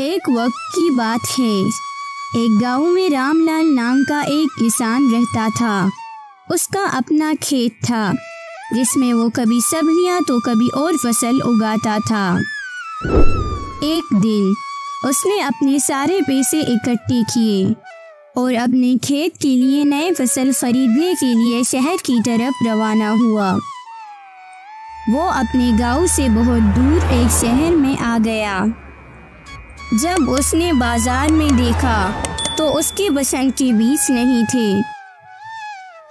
एक वक्त की बात है। एक गांव में रामलाल नाम का एक किसान रहता था। उसका अपना खेत था जिसमें वो कभी सब्जियां तो कभी और फसल उगाता था। एक दिन उसने अपने सारे पैसे इकट्ठे किए और अपने खेत के लिए नए फसल खरीदने के लिए शहर की तरफ रवाना हुआ। वो अपने गांव से बहुत दूर एक शहर में आ गया। जब उसने बाजार में देखा तो उसके पसंद के बीज नहीं थे।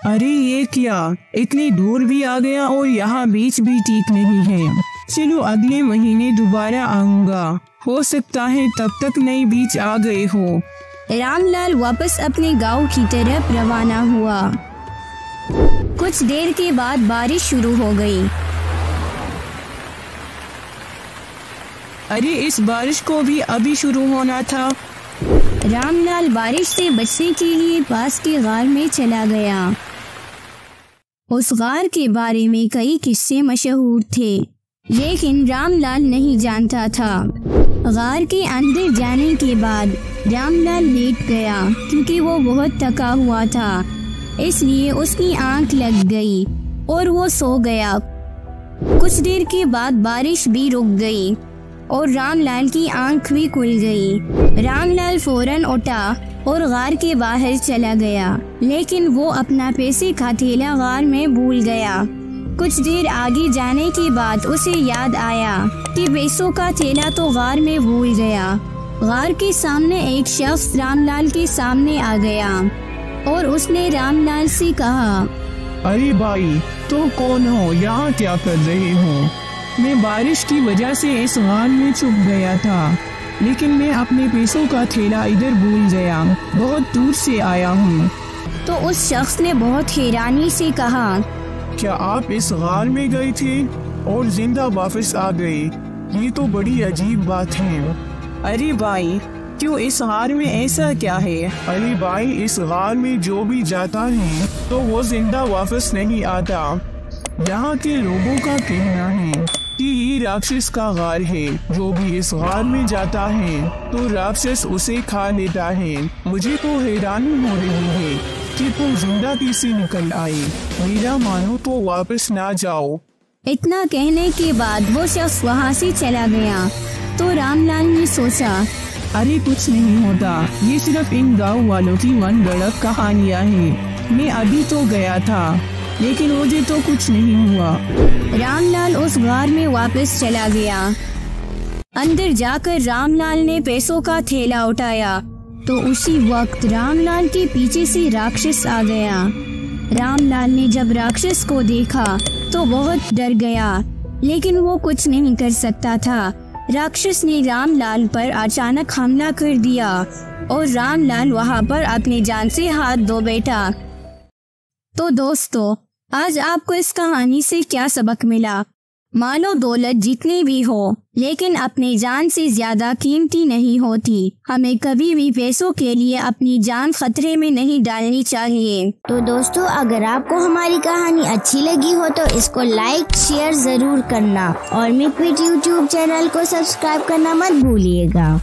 अरे ये क्या, इतनी दूर भी आ गया और यहाँ बीज भी ठीक नहीं है। चलो अगले महीने दोबारा आऊँगा, हो सकता है तब तक नए बीज आ गए हो। रामलाल वापस अपने गांव की तरफ रवाना हुआ। कुछ देर के बाद बारिश शुरू हो गई। अरे इस बारिश को भी अभी शुरू होना था। रामलाल बारिश से बचने के लिए पास के गार में चला गया। उस गार के बारे में कई किस्से मशहूर थे, लेकिन रामलाल नहीं जानता था। गार के अंदर जाने के बाद रामलाल लेट गया क्योंकि वो बहुत थका हुआ था, इसलिए उसकी आंख लग गई और वो सो गया। कुछ देर के बाद बारिश भी रुक गई और रामलाल की आंख भी खुल गई। रामलाल फौरन उठा और गार के बाहर चला गया, लेकिन वो अपना पैसे का थैला गार में भूल गया। कुछ देर आगे जाने के बाद उसे याद आया कि पैसों का थैला तो गार में भूल गया। गार के सामने एक शख्स रामलाल के सामने आ गया और उसने रामलाल से कहा, अरे भाई, तो कौन हो, यहाँ क्या कर रहे हो? मैं बारिश की वजह से इस गार में छुप गया था, लेकिन मैं अपने पैसों का थैला इधर भूल गया। बहुत दूर से आया हूँ। तो उस शख्स ने बहुत हैरानी से कहा, क्या आप इस गार में गए थे और जिंदा वापस आ गए? ये तो बड़ी अजीब बात है। अरे भाई, क्यों इस गार में ऐसा क्या है? अरे भाई, इस गार में जो भी जाता है तो वो जिंदा वापस नहीं आता। यहाँ के लोगों का कहना है कि ये राक्षस का गार है। जो भी इस गार में जाता है तो राक्षस उसे खा लेता है। मुझे तो हैरानी हो रही है कि तुम जिंदा कैसे निकल आए। मेरा मानो तो वापस ना जाओ। इतना कहने के बाद वो शख्स वहाँ से चला गया। तो रामलाल ने सोचा, अरे कुछ नहीं होता, ये सिर्फ इन गाँव वालों की मन गढ़ंत कहानियाँ हैं। मैं अभी तो गया था, लेकिन मुझे तो कुछ नहीं हुआ। रामलाल उस गार में वापस चला गया। अंदर जाकर रामलाल ने पैसों का थैला उठाया तो उसी वक्त रामलाल के पीछे से राक्षस आ गया। रामलाल ने जब राक्षस को देखा तो बहुत डर गया, लेकिन वो कुछ नहीं कर सकता था। राक्षस ने रामलाल पर अचानक हमला कर दिया और रामलाल वहां पर अपनी जान से हाथ धो बैठा। तो दोस्तों, आज आपको इस कहानी से क्या सबक मिला? मालो दौलत जितनी भी हो, लेकिन अपनी जान से ज्यादा कीमती नहीं होती। हमें कभी भी पैसों के लिए अपनी जान खतरे में नहीं डालनी चाहिए। तो दोस्तों, अगर आपको हमारी कहानी अच्छी लगी हो तो इसको लाइक शेयर जरूर करना और मिक्विट यूट्यूब चैनल को सब्सक्राइब करना मत भूलिएगा।